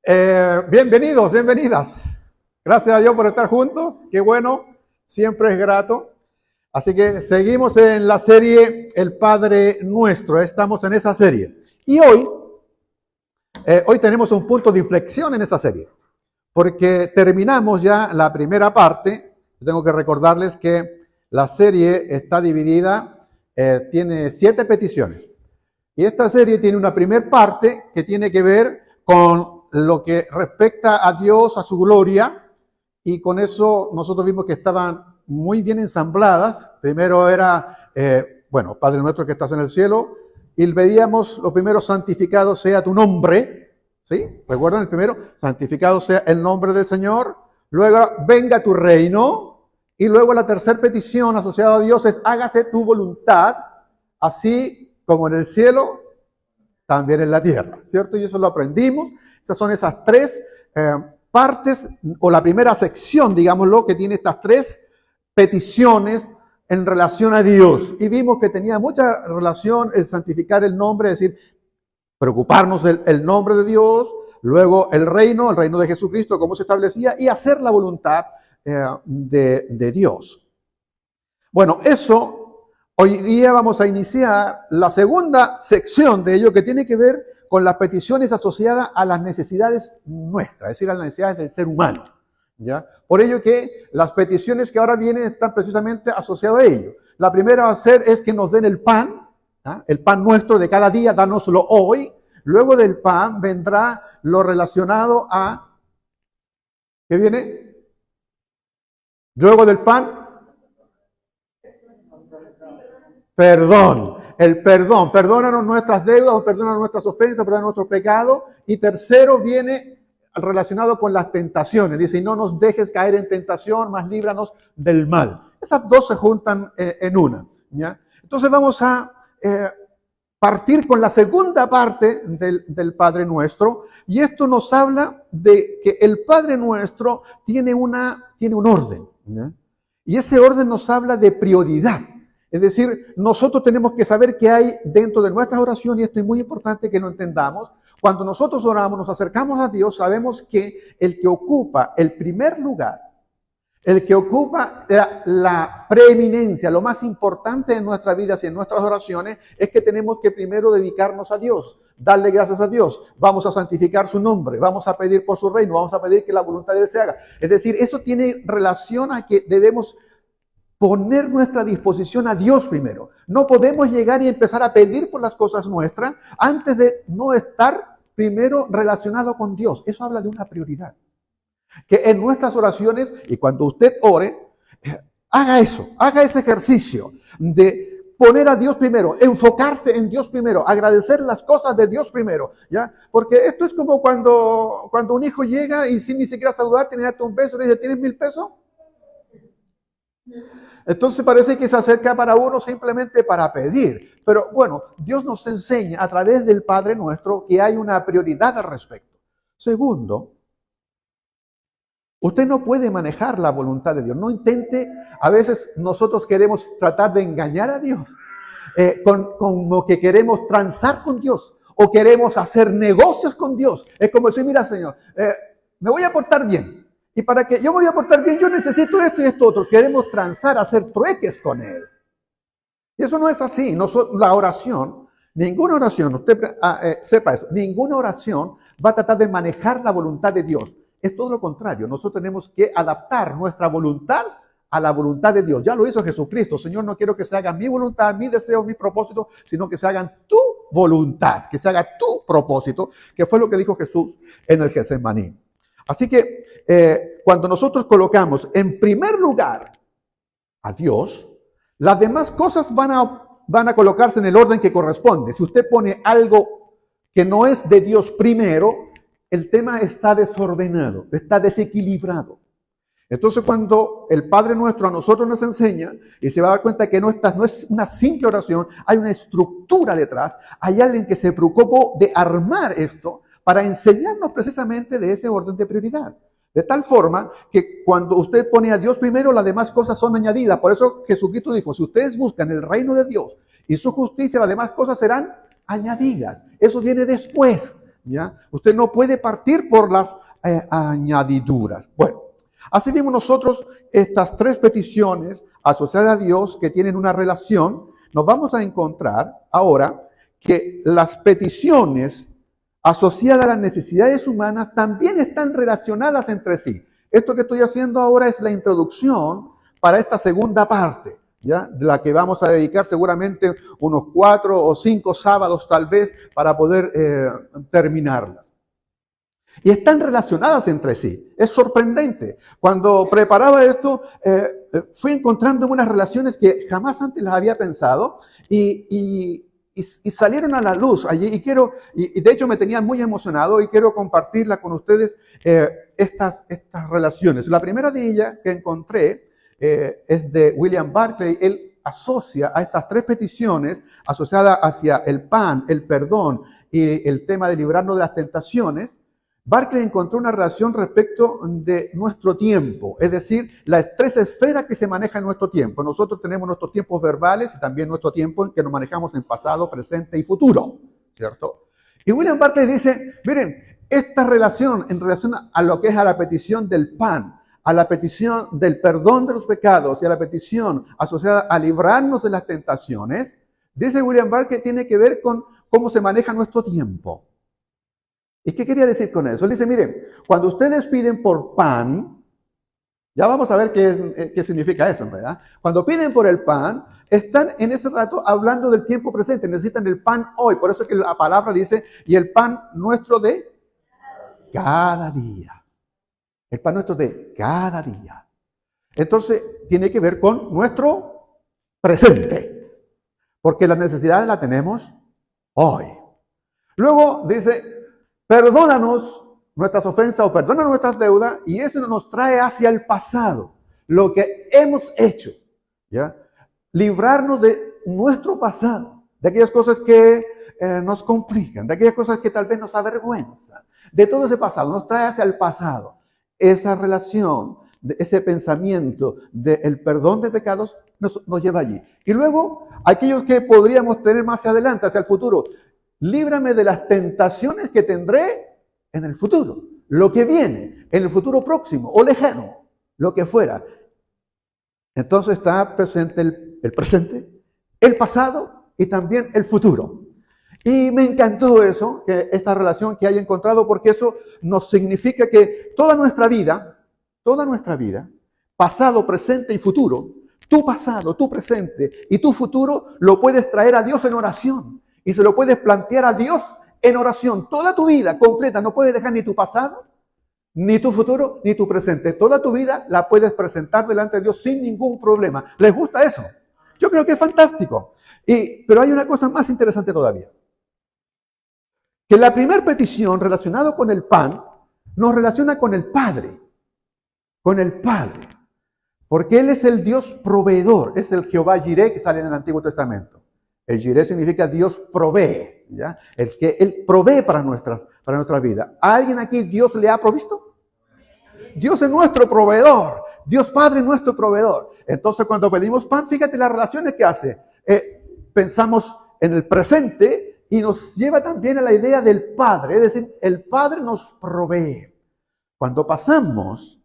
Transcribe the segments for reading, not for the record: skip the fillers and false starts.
Bienvenidos, bienvenidas. Gracias a Dios por estar juntos. Qué bueno, siempre es grato. Así que seguimos en la serie El Padre Nuestro. Estamos en esa serie. Y hoy tenemos un punto de inflexión en esa serie. Porque terminamos ya la primera parte. Tengo que recordarles que la serie está dividida, tiene 7 peticiones. Y esta serie tiene una primera parte que tiene que ver con lo que respecta a Dios, a su gloria, y con eso nosotros vimos que estaban muy bien ensambladas. Primero era, Padre nuestro que estás en el cielo, y veíamos lo primero, santificado sea tu nombre, ¿sí? ¿Recuerdan el primero? Santificado sea el nombre del Señor. Luego, venga tu reino, y luego la tercera petición asociada a Dios es, hágase tu voluntad, así como en el cielo, también en la tierra, ¿cierto? Y eso lo aprendimos. Esas son esas 3 partes, o la primera sección, digámoslo, que tiene estas 3 peticiones en relación a Dios. Y vimos que tenía mucha relación el santificar el nombre, es decir, preocuparnos del nombre de Dios, luego el reino de Jesucristo, cómo se establecía, y hacer la voluntad de Dios. Bueno, eso, hoy día vamos a iniciar la segunda sección de ello, que tiene que ver con las peticiones asociadas a las necesidades nuestras, es decir, a las necesidades del ser humano, ¿ya? Por ello que las peticiones que ahora vienen están precisamente asociadas a ello. La primera es que nos den el pan, ¿ah? El pan nuestro de cada día, dánoslo hoy. Luego del pan vendrá lo relacionado a, ¿qué viene? Luego del pan, perdón. El perdón, perdónanos nuestras deudas, perdónanos nuestras ofensas, perdónanos nuestros pecados. Y tercero viene relacionado con las tentaciones. Dice, y no nos dejes caer en tentación, mas líbranos del mal. Esas 2 se juntan en una, ¿ya? Entonces vamos a partir con la segunda parte del Padre Nuestro. Y esto nos habla de que el Padre Nuestro tiene un orden, ¿ya? Y ese orden nos habla de prioridad. Es decir, nosotros tenemos que saber qué hay dentro de nuestras oraciones, y esto es muy importante que lo entendamos. Cuando nosotros oramos, nos acercamos a Dios, sabemos que el que ocupa el primer lugar, el que ocupa la preeminencia, lo más importante en nuestra vida y en nuestras oraciones, es que tenemos que primero dedicarnos a Dios, darle gracias a Dios, vamos a santificar su nombre, vamos a pedir por su reino, vamos a pedir que la voluntad de Él se haga. Es decir, eso tiene relación a que debemos poner nuestra disposición a Dios primero. No podemos llegar y empezar a pedir por las cosas nuestras antes de no estar primero relacionado con Dios. Eso habla de una prioridad. Que en nuestras oraciones, y cuando usted ore, haga ese ejercicio de poner a Dios primero, enfocarse en Dios primero, agradecer las cosas de Dios primero, ¿ya? Porque esto es como cuando un hijo llega y sin ni siquiera saludar, tiene darte un beso, le dice, ¿tienes 1000 pesos? Entonces parece que se acerca para uno simplemente para pedir. Pero bueno, Dios nos enseña a través del Padre Nuestro que hay una prioridad al respecto. Segundo, usted no puede manejar la voluntad de Dios. No intente, a veces nosotros queremos tratar de engañar a Dios, con lo que queremos transar con Dios o queremos hacer negocios con Dios. Es como decir, mira Señor, me voy a portar bien. Y para que yo me voy a portar bien, yo necesito esto y esto otro. Queremos transar, hacer trueques con Él. Y eso no es así. La oración, ninguna oración, usted sepa eso, ninguna oración va a tratar de manejar la voluntad de Dios. Es todo lo contrario. Nosotros tenemos que adaptar nuestra voluntad a la voluntad de Dios. Ya lo hizo Jesucristo. Señor, no quiero que se haga mi voluntad, mi deseo, mi propósito, sino que se hagan tu voluntad, que se haga tu propósito, que fue lo que dijo Jesús en el Getsemaní. Así que cuando nosotros colocamos en primer lugar a Dios, las demás cosas van a colocarse en el orden que corresponde. Si usted pone algo que no es de Dios primero, el tema está desordenado, está desequilibrado. Entonces cuando el Padre Nuestro a nosotros nos enseña, y se va a dar cuenta que no es una simple oración, hay una estructura detrás, hay alguien que se preocupó de armar esto, para enseñarnos precisamente de ese orden de prioridad. De tal forma que cuando usted pone a Dios primero, las demás cosas son añadidas. Por eso Jesucristo dijo, si ustedes buscan el reino de Dios y su justicia, las demás cosas serán añadidas. Eso viene después ¿ya? Usted no puede partir por las añadiduras. Bueno, así mismo nosotros, estas tres peticiones asociadas a Dios que tienen una relación, nos vamos a encontrar ahora que las peticiones asociadas a las necesidades humanas también están relacionadas entre sí. Esto que estoy haciendo ahora es la introducción para esta segunda parte, ¿ya? De la que vamos a dedicar seguramente unos 4 o 5 sábados tal vez para poder terminarlas. Y están relacionadas entre sí. Es sorprendente. Cuando preparaba esto, fui encontrando unas relaciones que jamás antes las había pensado y salieron a la luz allí. Y de hecho me tenía muy emocionado y quiero compartirla con ustedes estas relaciones. La primera de ellas que encontré es de William Barclay. Él asocia a estas tres peticiones asociadas hacia el pan, el perdón y el tema de librarnos de las tentaciones. Barclay encontró una relación respecto de nuestro tiempo, es decir, las tres esferas que se manejan en nuestro tiempo. Nosotros tenemos nuestros tiempos verbales y también nuestro tiempo en que nos manejamos en pasado, presente y futuro, ¿cierto? Y William Barclay dice, miren, esta relación en relación a lo que es a la petición del pan, a la petición del perdón de los pecados y a la petición asociada a librarnos de las tentaciones, dice William Barclay, tiene que ver con cómo se maneja nuestro tiempo. ¿Y qué quería decir con eso? Él dice, miren, cuando ustedes piden por pan, ya vamos a ver qué significa eso, ¿verdad? Cuando piden por el pan, están en ese rato hablando del tiempo presente, necesitan el pan hoy. Por eso es que la palabra dice, y el pan nuestro de cada día. El pan nuestro de cada día. Entonces, tiene que ver con nuestro presente, porque las necesidades las tenemos hoy. Luego dice, perdónanos nuestras ofensas o perdona nuestras deudas, y eso nos trae hacia el pasado, lo que hemos hecho, ¿ya? Librarnos de nuestro pasado, de aquellas cosas que nos complican, de aquellas cosas que tal vez nos avergüenzan, de todo ese pasado, nos trae hacia el pasado. Esa relación, ese pensamiento del perdón de pecados nos lleva allí. Y luego, aquellos que podríamos tener más adelante, hacia el futuro, líbrame de las tentaciones que tendré en el futuro, lo que viene, en el futuro próximo o lejano, lo que fuera. Entonces está presente el presente, el pasado y también el futuro. Y me encantó eso, que esa relación que haya encontrado, porque eso nos significa que toda nuestra vida, pasado, presente y futuro, tu pasado, tu presente y tu futuro lo puedes traer a Dios en oración. Y se lo puedes plantear a Dios en oración. Toda tu vida completa, no puedes dejar ni tu pasado, ni tu futuro, ni tu presente. Toda tu vida la puedes presentar delante de Dios sin ningún problema. ¿Les gusta eso? Yo creo que es fantástico. Pero hay una cosa más interesante todavía. Que la primera petición relacionada con el pan nos relaciona con el Padre. Con el Padre. Porque Él es el Dios proveedor. Es el Jehová Jireh que sale en el Antiguo Testamento. El Jireh significa Dios provee, ¿ya? El que Él provee para nuestra vida. ¿A alguien aquí Dios le ha provisto? Dios es nuestro proveedor. Dios Padre es nuestro proveedor. Entonces cuando pedimos pan, fíjate las relaciones que hace. Pensamos en el presente y nos lleva también a la idea del Padre. Es decir, el Padre nos provee. Cuando pasamos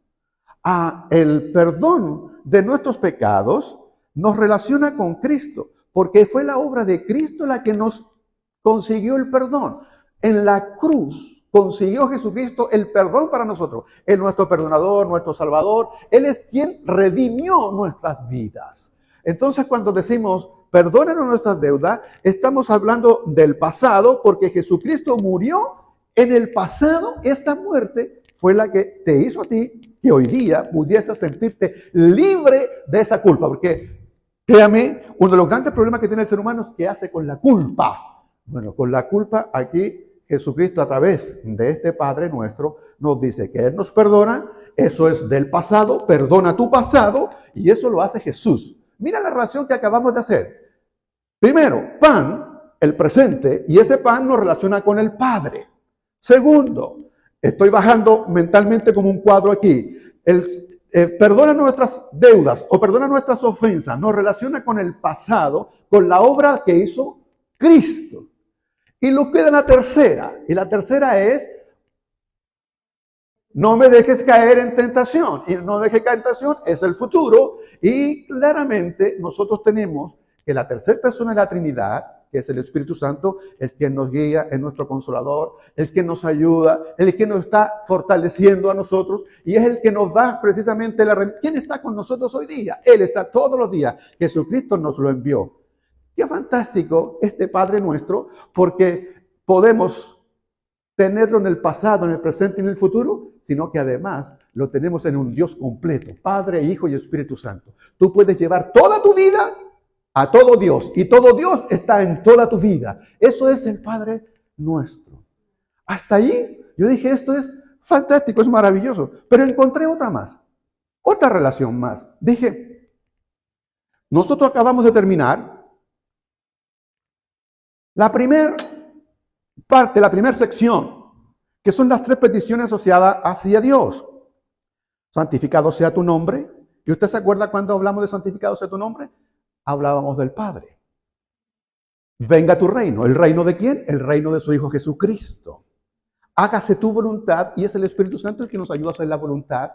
a el perdón de nuestros pecados, nos relaciona con Cristo. Porque fue la obra de Cristo la que nos consiguió el perdón. En la cruz consiguió Jesucristo el perdón para nosotros. Él es nuestro perdonador, nuestro salvador. Él es quien redimió nuestras vidas. Entonces cuando decimos, perdónanos nuestras deudas, estamos hablando del pasado, porque Jesucristo murió en el pasado. Esa muerte fue la que te hizo a ti que hoy día pudieses sentirte libre de esa culpa. Porque créame, uno de los grandes problemas que tiene el ser humano es qué hace con la culpa. Bueno, con la culpa aquí Jesucristo a través de este Padre nuestro nos dice que Él nos perdona, eso es del pasado, perdona tu pasado, y eso lo hace Jesús. Mira la relación que acabamos de hacer. Primero, pan, el presente, y ese pan nos relaciona con el Padre. Segundo, estoy bajando mentalmente como un cuadro aquí. Perdona nuestras deudas o perdona nuestras ofensas, nos relaciona con el pasado, con la obra que hizo Cristo. Y lo queda la tercera. Y la tercera es, no me dejes caer en tentación. Y no dejes caer en tentación es el futuro. Y claramente nosotros tenemos que la tercera persona de la Trinidad, que es el Espíritu Santo, es quien nos guía, es nuestro consolador, es quien nos ayuda, es el que nos está fortaleciendo a nosotros y es el que nos da precisamente ¿Quién está con nosotros hoy día? Él está todos los días. Jesucristo nos lo envió. Qué fantástico este Padre nuestro, porque podemos tenerlo en el pasado, en el presente y en el futuro, sino que además lo tenemos en un Dios completo, Padre, Hijo y Espíritu Santo. Tú puedes llevar toda tu vida a todo Dios y todo Dios está en toda tu vida. Eso es el Padre nuestro. Hasta ahí yo dije, esto es fantástico, es maravilloso, pero encontré otra más, otra relación más. Dije, nosotros acabamos de terminar la primera parte, la primera sección, que son las tres peticiones asociadas hacia Dios. Santificado sea tu nombre. ¿Y usted se acuerda cuando hablamos de santificado sea tu nombre? Hablábamos del Padre. Venga tu reino. ¿El reino de quién? El reino de su Hijo Jesucristo. Hágase tu voluntad y es el Espíritu Santo el que nos ayuda a hacer la voluntad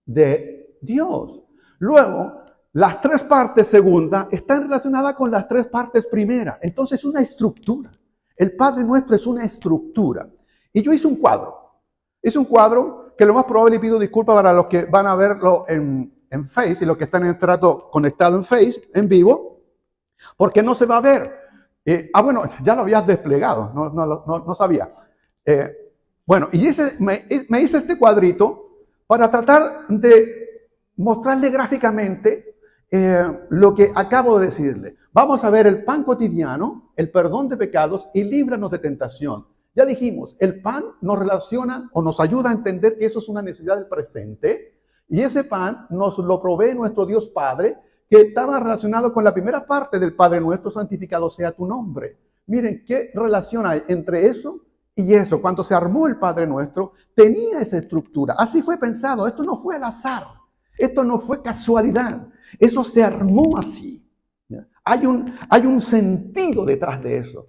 de Dios. Luego, las tres partes segundas están relacionadas con las tres partes primeras. Entonces, es una estructura. El Padre nuestro es una estructura. Y yo hice un cuadro. Hice un cuadro que lo más probable, y pido disculpas para los que van a verlo en Face y los que están en trato conectado en Face, en vivo, porque no se va a ver. Bueno, ya lo habías desplegado, no sabía. Bueno, y me hice este cuadrito para tratar de mostrarle gráficamente lo que acabo de decirle. Vamos a ver el pan cotidiano, el perdón de pecados y líbranos de tentación. Ya dijimos, el pan nos relaciona o nos ayuda a entender que eso es una necesidad del presente y ese pan nos lo provee nuestro Dios Padre, que estaba relacionado con la primera parte del Padre nuestro, santificado sea tu nombre. Miren qué relación hay entre eso y eso. Cuando se armó el Padre nuestro, tenía esa estructura. Así fue pensado. Esto no fue al azar. Esto no fue casualidad. Eso se armó así. Hay un sentido detrás de eso.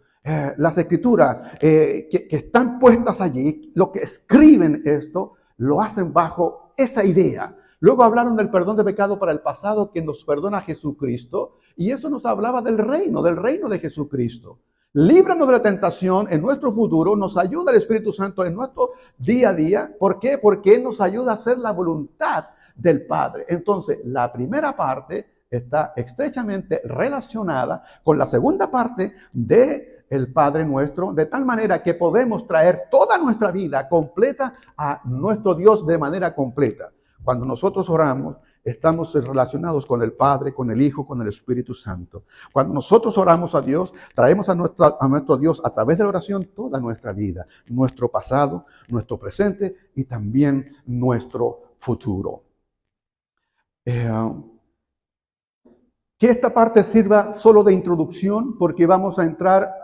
Las escrituras que están puestas allí, lo que escriben esto, lo hacen bajo esa idea. Luego hablaron del perdón de pecado para el pasado que nos perdona Jesucristo. Y eso nos hablaba del reino de Jesucristo. Líbranos de la tentación en nuestro futuro, nos ayuda el Espíritu Santo en nuestro día a día. ¿Por qué? Porque Él nos ayuda a hacer la voluntad del Padre. Entonces, la primera parte está estrechamente relacionada con la segunda parte del Padre nuestro, de tal manera que podemos traer toda nuestra vida completa a nuestro Dios de manera completa. Cuando nosotros oramos, estamos relacionados con el Padre, con el Hijo, con el Espíritu Santo. Cuando nosotros oramos a Dios, traemos a nuestro Dios a través de la oración toda nuestra vida, nuestro pasado, nuestro presente y también nuestro futuro. Que esta parte sirva solo de introducción, porque vamos a entrar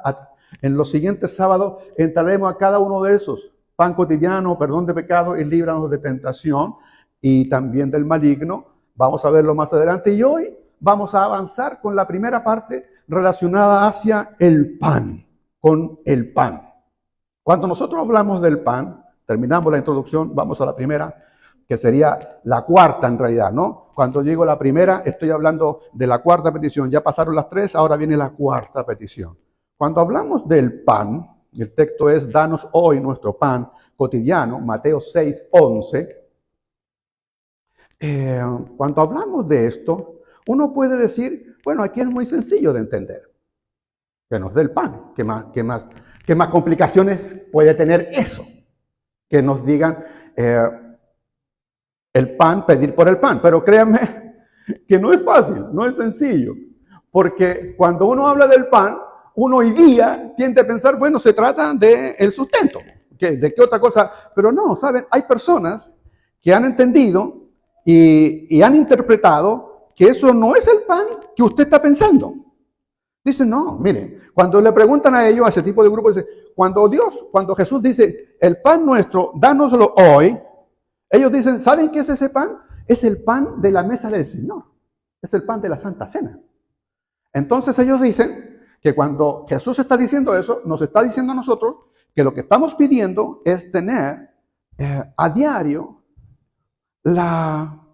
en los siguientes sábados, entraremos a cada uno de esos. Pan cotidiano, perdón de pecado y líbranos de tentación y también del maligno. Vamos a verlo más adelante. Y hoy vamos a avanzar con la primera parte relacionada hacia el pan, con el pan. Cuando nosotros hablamos del pan, terminamos la introducción, vamos a la primera, que sería la cuarta en realidad, ¿no? Cuando digo la primera, estoy hablando de la cuarta petición. Ya pasaron las tres, ahora viene la cuarta petición. Cuando hablamos del pan, el texto es, danos hoy nuestro pan cotidiano, Mateo 6:11. Cuando hablamos de esto, uno puede decir, bueno, aquí es muy sencillo de entender. Que nos dé el pan. ¿Qué más complicaciones puede tener eso? Que nos digan el pan, pedir por el pan. Pero créanme que no es fácil, no es sencillo. Porque cuando uno habla del pan, uno hoy día tiende a pensar, bueno, se trata del sustento. ¿De qué otra cosa? Pero no, ¿saben? Hay personas que han entendido y han interpretado que eso no es el pan que usted está pensando. Dicen, no, miren, cuando le preguntan a ellos, a ese tipo de grupos, dicen, cuando Jesús dice, el pan nuestro, dánoslo hoy, ellos dicen, ¿saben qué es ese pan? Es el pan de la mesa del Señor. Es el pan de la Santa Cena. Entonces ellos dicen que cuando Jesús está diciendo eso, nos está diciendo a nosotros que lo que estamos pidiendo es tener a diario la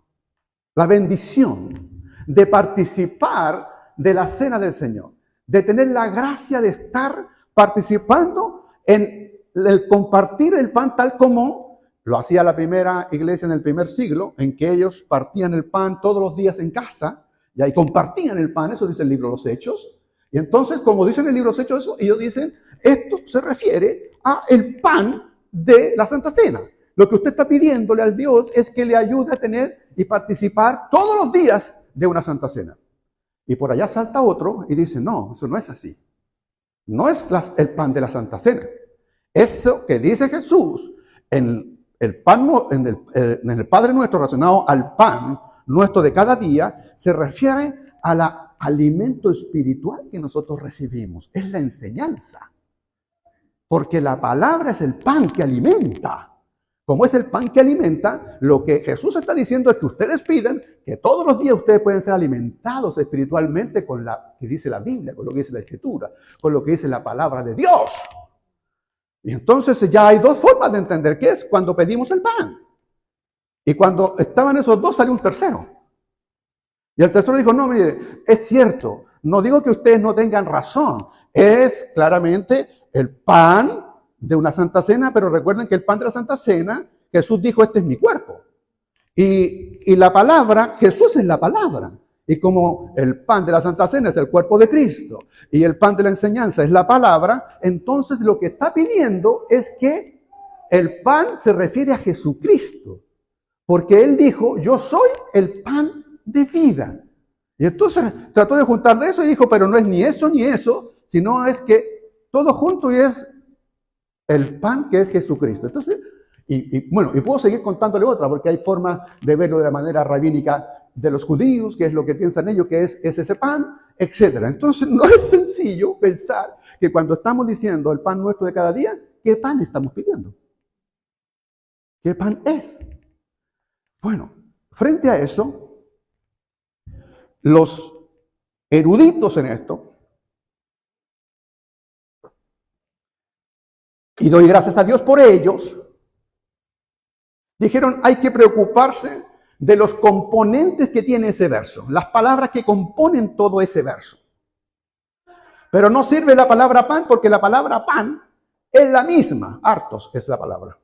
bendición de participar de la cena del Señor, de tener la gracia de estar participando en el compartir el pan tal como lo hacía la primera iglesia en el primer siglo, en que ellos partían el pan todos los días en casa, y ahí compartían el pan, eso dice el libro de los Hechos. Y entonces, como dicen en el libro de los Hechos, eso, ellos dicen, esto se refiere a el pan de la Santa Cena. Lo que usted está pidiéndole al Dios es que le ayude a tener y participar todos los días de una Santa Cena. Y por allá salta otro y dice, no, eso no es así. No es el pan de la Santa Cena. Eso que dice Jesús en el Padre Nuestro relacionado al pan nuestro de cada día, se refiere al alimento espiritual que nosotros recibimos. Es la enseñanza. Porque la palabra es el pan que alimenta. Como es el pan que alimenta, lo que Jesús está diciendo es que ustedes pidan que todos los días ustedes pueden ser alimentados espiritualmente con lo que dice la Biblia, con lo que dice la Escritura, con lo que dice la palabra de Dios. Y entonces ya hay dos formas de entender qué es cuando pedimos el pan. Y cuando estaban esos dos salió un tercero. Y el tercero dijo, no, mire, es cierto, no digo que ustedes no tengan razón, es claramente el pan de una Santa Cena, pero recuerden que el pan de la Santa Cena, Jesús dijo, este es mi cuerpo. Y la palabra, Jesús es la palabra. Y como el pan de la Santa Cena es el cuerpo de Cristo y el pan de la enseñanza es la palabra, entonces lo que está pidiendo es que el pan se refiere a Jesucristo. Porque Él dijo, yo soy el pan de vida. Y entonces trató de juntar de eso y dijo, pero no es ni esto ni eso, sino es que todo junto y es el pan que es Jesucristo. Entonces, bueno, y puedo seguir contándole otra, porque hay formas de verlo de la manera rabínica de los judíos, que es lo que piensan ellos que es ese pan, etc. Entonces, no es sencillo pensar que cuando estamos diciendo el pan nuestro de cada día, ¿qué pan estamos pidiendo? ¿Qué pan es? Bueno, frente a eso, los eruditos en esto, y doy gracias a Dios por ellos, dijeron, hay que preocuparse de los componentes que tiene ese verso, las palabras que componen todo ese verso. Pero no sirve la palabra pan porque la palabra pan es la misma, hartos es la palabra.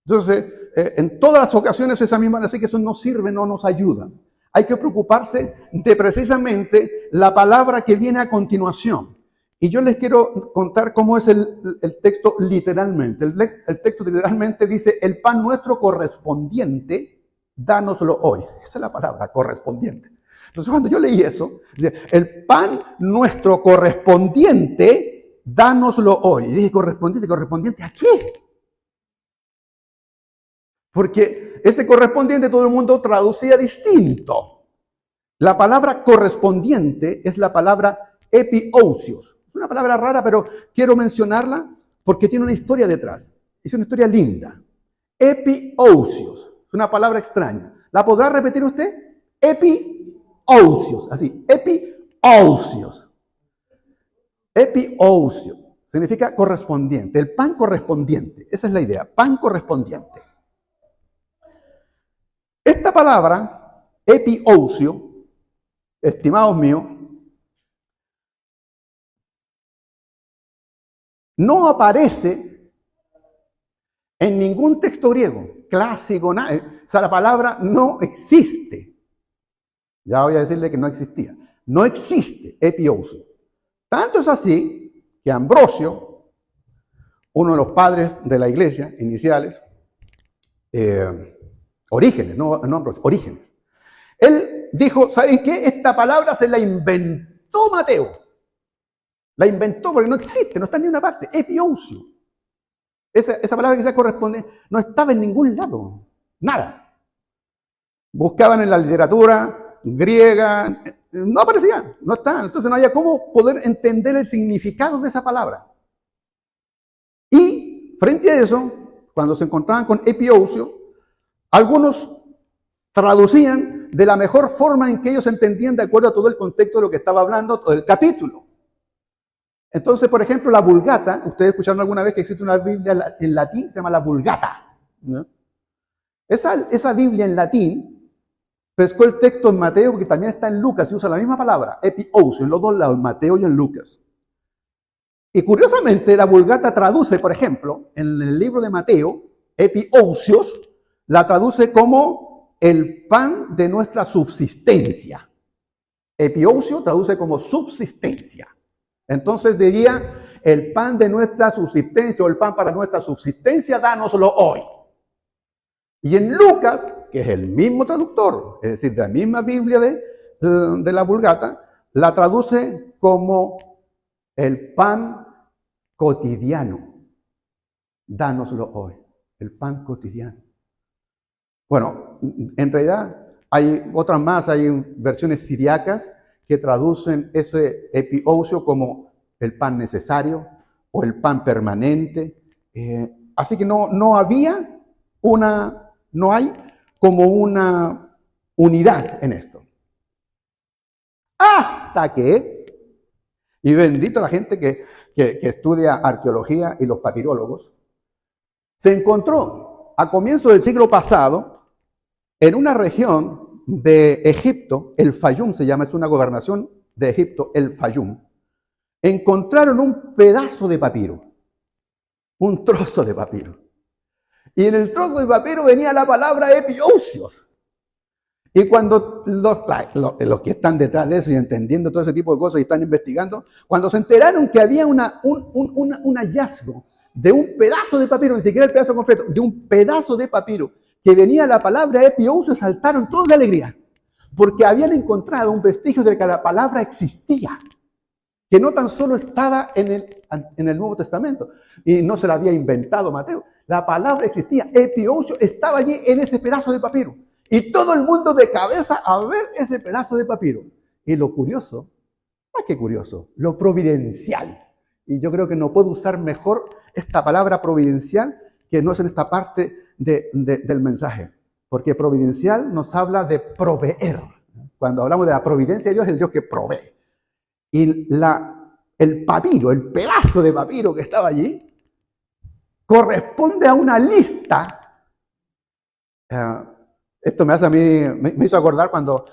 Entonces, en todas las ocasiones esa misma, así que eso no sirve, no nos ayuda. Hay que preocuparse de precisamente la palabra que viene a continuación. Y yo les quiero contar cómo es el texto literalmente. El texto literalmente dice, el pan nuestro correspondiente, dánoslo hoy. Esa es la palabra, correspondiente. Entonces cuando yo leí eso, dice, el pan nuestro correspondiente, dánoslo hoy. Y dije, ¿correspondiente a qué? Porque ese correspondiente todo el mundo traducía distinto. La palabra correspondiente es la palabra epiousios. Es una palabra rara, pero quiero mencionarla porque tiene una historia detrás. Es una historia linda. Epiousios. Es una palabra extraña. ¿La podrá repetir usted? Epiousios. Así. Epiousios. Epiousios. Significa correspondiente. El pan correspondiente. Esa es la idea. Pan correspondiente. Esta palabra, epiosio, estimados míos, no aparece en ningún texto griego, clásico, nada. O sea, la palabra no existe. Ya voy a decirle que no existía. No existe epiosio. Tanto es así que Ambrosio, uno de los padres de la iglesia iniciales, Orígenes, no Ambrosio, Orígenes. Él dijo, ¿saben qué? Esta palabra se la inventó Mateo. La inventó porque no existe, no está en ninguna parte. Epiosio. Esa palabra que se corresponde no estaba en ningún lado. Nada. Buscaban en la literatura griega, no aparecía, no está. Entonces no había cómo poder entender el significado de esa palabra. Y frente a eso, cuando se encontraban con epiosio, algunos traducían de la mejor forma en que ellos entendían de acuerdo a todo el contexto de lo que estaba hablando todo el capítulo. Entonces, por ejemplo, la Vulgata, ustedes escucharon alguna vez que existe una Biblia en latín, se llama la Vulgata, ¿no? Esa Biblia en latín pescó el texto en Mateo, porque también está en Lucas, y usa la misma palabra, epiouso, en los dos lados, en Mateo y en Lucas. Y curiosamente, la Vulgata traduce, por ejemplo, en el libro de Mateo, epiousios, la traduce como el pan de nuestra subsistencia. Epiosio traduce como subsistencia. Entonces diría, el pan de nuestra subsistencia o el pan para nuestra subsistencia, dánoslo hoy. Y en Lucas, que es el mismo traductor, es decir, de la misma Biblia de la Vulgata, la traduce como el pan cotidiano. Dánoslo hoy, el pan cotidiano. Bueno, en realidad hay otras más, hay versiones siriacas que traducen ese epiosio como el pan necesario o el pan permanente. Así que no hay como una unidad en esto. Hasta que, y bendito la gente que estudia arqueología y los papirólogos, se encontró a comienzos del siglo pasado en una región de Egipto, el Fayum se llama, es una gobernación de Egipto, el Fayum, encontraron un pedazo de papiro, un trozo de papiro. Y en el trozo de papiro venía la palabra epiousios. Y cuando los que están detrás de eso y entendiendo todo ese tipo de cosas y están investigando, cuando se enteraron que había un hallazgo de un pedazo de papiro, ni siquiera el pedazo completo, de un pedazo de papiro, que venía la palabra epiousios, saltaron todos de alegría, porque habían encontrado un vestigio de que la palabra existía, que no tan solo estaba en el Nuevo Testamento, y no se la había inventado Mateo, la palabra existía, epiousios estaba allí en ese pedazo de papiro, y todo el mundo de cabeza a ver ese pedazo de papiro. Y lo curioso, qué curioso, lo providencial, y yo creo que no puedo usar mejor esta palabra providencial que no es en esta parte del mensaje, porque providencial nos habla de proveer. Cuando hablamos de la providencia de Dios, es el Dios que provee. Y el papiro, el pedazo de papiro que estaba allí, corresponde a una lista. Esto me hace a mí, me hizo acordar cuando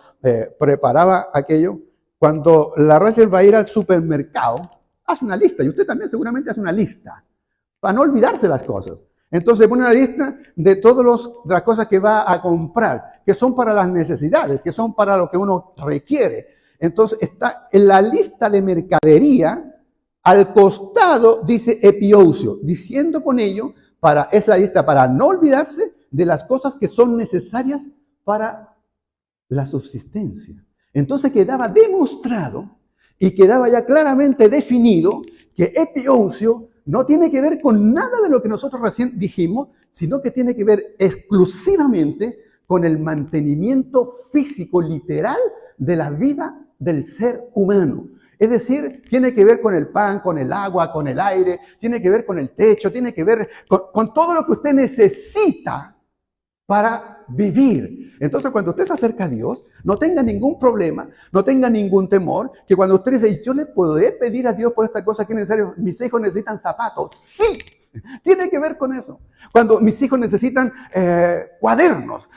preparaba aquello, cuando la Rachel va a ir al supermercado, hace una lista, y usted también seguramente hace una lista, para no olvidarse las cosas. Entonces pone una lista de todas las cosas que va a comprar, que son para las necesidades, que son para lo que uno requiere. Entonces está en la lista de mercadería, al costado dice epiosio, diciendo con ello, es la lista para no olvidarse de las cosas que son necesarias para la subsistencia. Entonces quedaba demostrado y quedaba ya claramente definido que epiosio no tiene que ver con nada de lo que nosotros recién dijimos, sino que tiene que ver exclusivamente con el mantenimiento físico, literal, de la vida del ser humano. Es decir, tiene que ver con el pan, con el agua, con el aire, tiene que ver con el techo, tiene que ver con todo lo que usted necesita para vivir. Entonces, cuando usted se acerca a Dios, no tenga ningún problema, no tenga ningún temor, que cuando usted dice, yo le podré pedir a Dios por esta cosa que es necesario, mis hijos necesitan zapatos, sí, tiene que ver con eso. Cuando mis hijos necesitan cuadernos,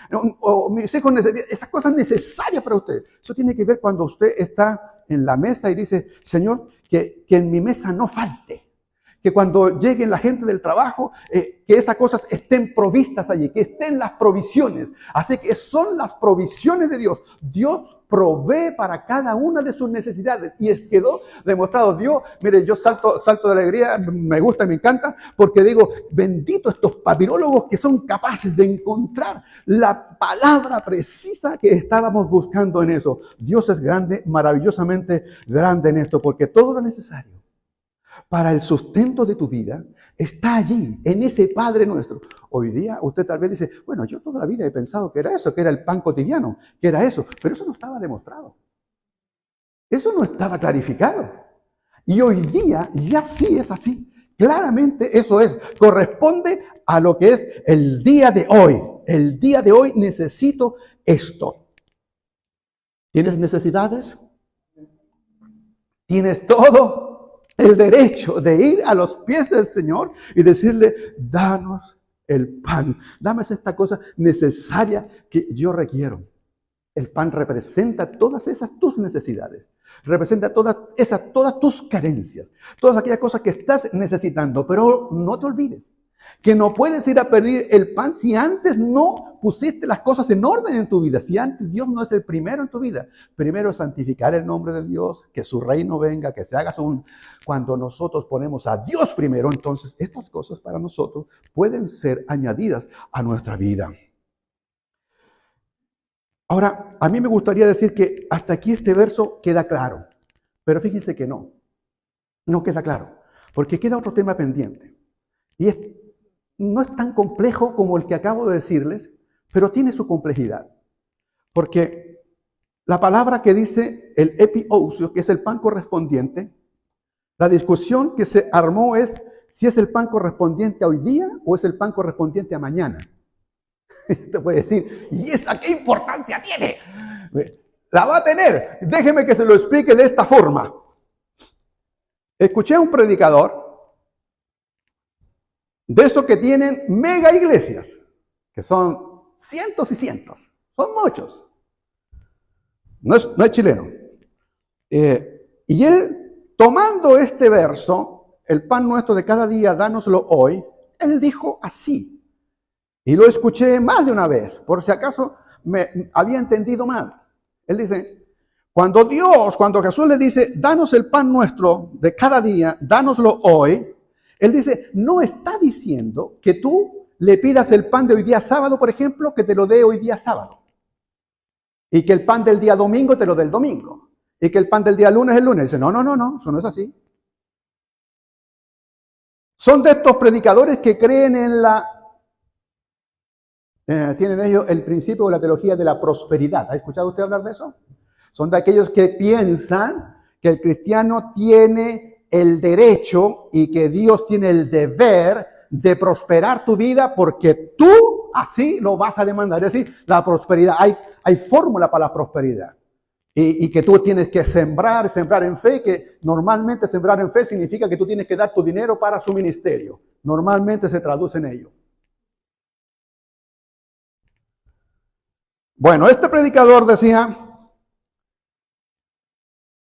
o mis hijos necesitan esas cosas necesarias para usted, eso tiene que ver cuando usted está en la mesa y dice, Señor, que en mi mesa no falte. Que cuando lleguen la gente del trabajo, que esas cosas estén provistas allí, que estén las provisiones. Así que son las provisiones de Dios. Dios provee para cada una de sus necesidades. Y quedó demostrado. Dios, mire, yo salto de alegría, me gusta y me encanta, porque digo, bendito estos papirólogos que son capaces de encontrar la palabra precisa que estábamos buscando en eso. Dios es grande, maravillosamente grande en esto, porque todo lo necesario para el sustento de tu vida está allí, en ese Padre nuestro. Hoy día usted tal vez dice, bueno, yo toda la vida he pensado que era eso, que era el pan cotidiano, que era eso, pero eso no estaba demostrado. Eso no estaba clarificado. Y hoy día ya sí es así. Claramente eso corresponde a lo que es el día de hoy. El día de hoy necesito esto. ¿Tienes necesidades? ¿Tienes todo? el derecho de ir a los pies del Señor y decirle, danos el pan, dame esta cosa necesaria que yo requiero. El pan representa todas esas tus necesidades, representa todas tus carencias, todas aquellas cosas que estás necesitando, pero no te olvides que no puedes ir a pedir el pan si antes no pusiste las cosas en orden en tu vida, si antes Dios no es el primero en tu vida. Primero santificar el nombre de Dios, que su reino venga, que se haga su... Cuando nosotros ponemos a Dios primero, entonces estas cosas para nosotros pueden ser añadidas a nuestra vida. Ahora, a mí me gustaría decir que hasta aquí este verso queda claro, pero fíjense que no queda claro, porque queda otro tema pendiente. Y no es tan complejo como el que acabo de decirles, pero tiene su complejidad. Porque la palabra que dice el epiousios, que es el pan correspondiente, la discusión que se armó es si es el pan correspondiente a hoy día o es el pan correspondiente a mañana. Usted puede decir, ¿y esa qué importancia tiene? La va a tener. Déjeme que se lo explique de esta forma. Escuché a un predicador de estos que tienen mega iglesias, que son cientos y cientos, son muchos. No es chileno. Y él, tomando este verso, el pan nuestro de cada día, dánoslo hoy, él dijo así. Y lo escuché más de una vez, por si acaso me había entendido mal. Él dice, cuando Jesús le dice, danos el pan nuestro de cada día, dánoslo hoy, él dice, no está diciendo que tú le pidas el pan de hoy día sábado, por ejemplo, que te lo dé hoy día sábado. Y que el pan del día domingo te lo dé el domingo. Y que el pan del día lunes el lunes. Dice, no, eso no es así. Son de estos predicadores que creen en tienen ellos el principio de la teología de la prosperidad. ¿Ha escuchado usted hablar de eso? Son de aquellos que piensan que el cristiano tiene el derecho y que Dios tiene el deber de prosperar tu vida porque tú así lo vas a demandar. Es decir, la prosperidad, hay fórmula para la prosperidad. Y que tú tienes que sembrar en fe, que normalmente sembrar en fe significa que tú tienes que dar tu dinero para su ministerio. Normalmente se traduce en ello. Bueno, este predicador decía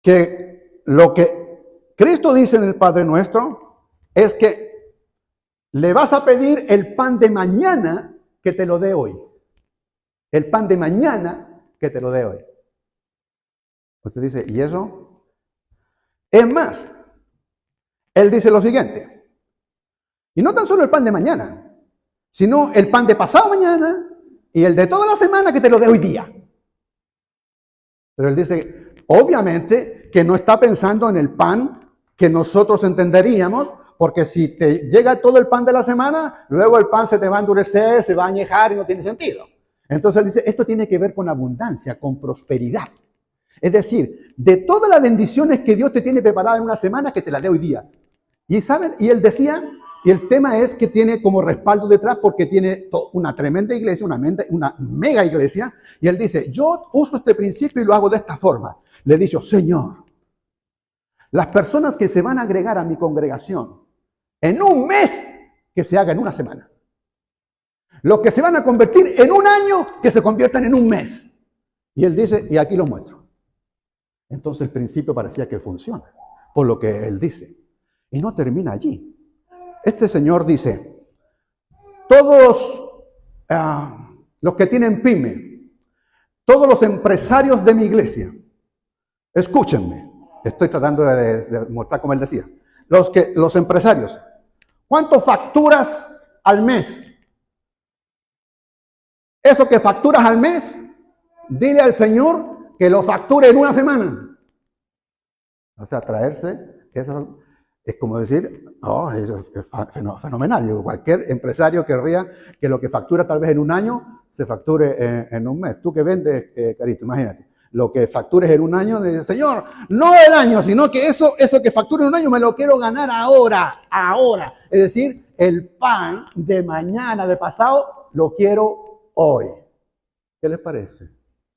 que lo que Cristo dice en el Padre Nuestro es que le vas a pedir el pan de mañana que te lo dé hoy. El pan de mañana que te lo dé hoy. Usted dice, ¿y eso? Es más, él dice lo siguiente. Y no tan solo el pan de mañana, sino el pan de pasado mañana y el de toda la semana que te lo dé hoy día. Pero él dice, obviamente que no está pensando en el pan que nosotros entenderíamos, porque si te llega todo el pan de la semana, luego el pan se te va a endurecer, se va a añejar y no tiene sentido. Entonces él dice, esto tiene que ver con abundancia, con prosperidad. Es decir, de todas las bendiciones que Dios te tiene preparadas en una semana, que te la dé hoy día. Y saben, y él decía, y el tema es que tiene como respaldo detrás porque tiene una tremenda iglesia, una mega iglesia, y él dice, yo uso este principio y lo hago de esta forma. Le he dicho, Señor, las personas que se van a agregar a mi congregación en un mes, que se haga en una semana. Los que se van a convertir en un año, que se conviertan en un mes. Y él dice, y aquí lo muestro. Entonces el principio parecía que funciona, por lo que él dice. Y no termina allí. Este señor dice, todos los que tienen pyme, todos los empresarios de mi iglesia, escúchenme. Estoy tratando de mostrar como él decía. Los empresarios, ¿cuánto facturas al mes? Eso que facturas al mes, dile al Señor que lo facture en una semana. O sea, traerse, eso es como decir, oh, eso es fenomenal. Cualquier empresario querría que lo que factura tal vez en un año, se facture en un mes. Tú que vendes, Carito, imagínate. Lo que factures en un año, le dices, Señor, no el año, sino que eso que facture en un año me lo quiero ganar ahora. Es decir, el pan de mañana, de pasado, lo quiero hoy. ¿Qué les parece?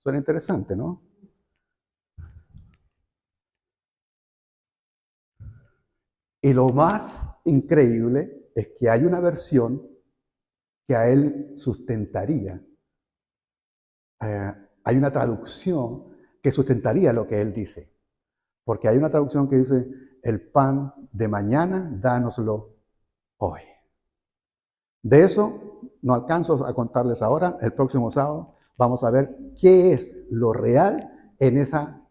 Suena interesante, ¿no? Y lo más increíble es que hay una versión que a él sustentaría. Hay una traducción que sustentaría lo que él dice. Porque hay una traducción que dice, el pan de mañana, dánoslo hoy. De eso no alcanzo a contarles ahora. El próximo sábado vamos a ver qué es lo real en esa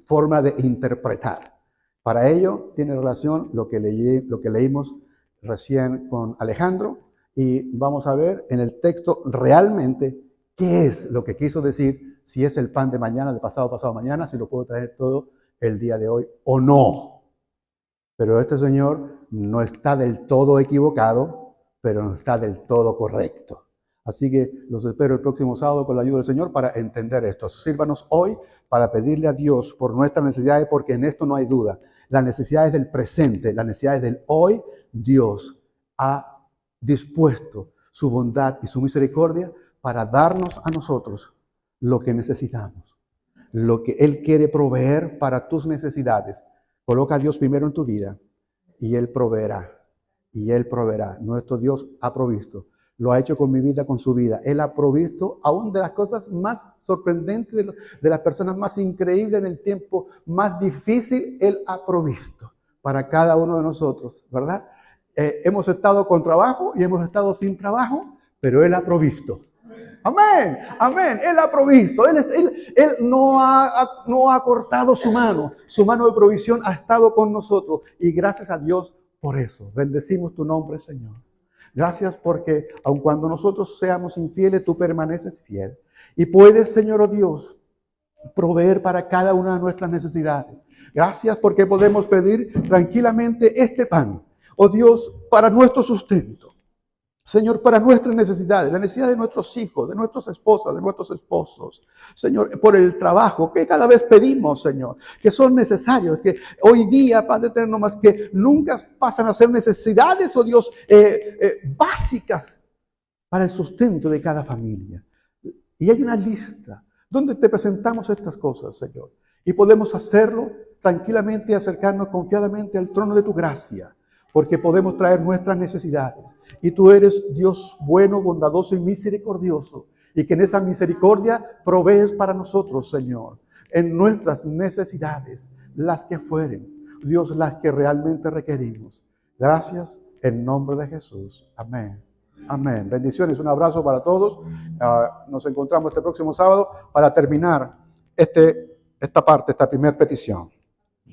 forma de interpretar. Para ello tiene relación lo que leímos recién con Alejandro, y vamos a ver en el texto realmente qué es lo que quiso decir, si es el pan de mañana, de pasado mañana, si lo puedo traer todo el día de hoy o no. Pero este señor no está del todo equivocado, pero no está del todo correcto. Así que los espero el próximo sábado con la ayuda del Señor para entender esto. Sírvanos hoy para pedirle a Dios por nuestras necesidades, porque en esto no hay duda. Las necesidades del presente, las necesidades del hoy, Dios ha dispuesto su bondad y su misericordia para darnos a nosotros lo que necesitamos, lo que Él quiere proveer para tus necesidades. Coloca a Dios primero en tu vida y Él proveerá. Y Él proveerá. Nuestro Dios ha provisto. Lo ha hecho con mi vida, con su vida. Él ha provisto aún de las cosas más sorprendentes, de las personas más increíbles en el tiempo más difícil. Él ha provisto para cada uno de nosotros, ¿verdad? Hemos estado con trabajo y hemos estado sin trabajo, pero Él ha provisto. Amén, amén. Él ha provisto. Él no ha cortado su mano de provisión ha estado con nosotros. Y gracias a Dios por eso. Bendecimos tu nombre, Señor. Gracias porque aun cuando nosotros seamos infieles, tú permaneces fiel. Y puedes, Señor, oh Dios, proveer para cada una de nuestras necesidades. Gracias porque podemos pedir tranquilamente este pan, oh Dios, para nuestro sustento. Señor, para nuestras necesidades, la necesidad de nuestros hijos, de nuestras esposas, de nuestros esposos. Señor, por el trabajo que cada vez pedimos, Señor, que son necesarios, que hoy día, Padre eterno, más que nunca pasan a ser necesidades, oh Dios, básicas para el sustento de cada familia. Y hay una lista donde te presentamos estas cosas, Señor. Y podemos hacerlo tranquilamente y acercarnos confiadamente al trono de tu gracia, porque podemos traer nuestras necesidades. Y tú eres Dios bueno, bondadoso y misericordioso, y que en esa misericordia provees para nosotros, Señor, en nuestras necesidades, las que fueren, Dios, las que realmente requerimos. Gracias en nombre de Jesús. Amén. Amén. Bendiciones, un abrazo para todos. Nos encontramos este próximo sábado para terminar esta primera petición.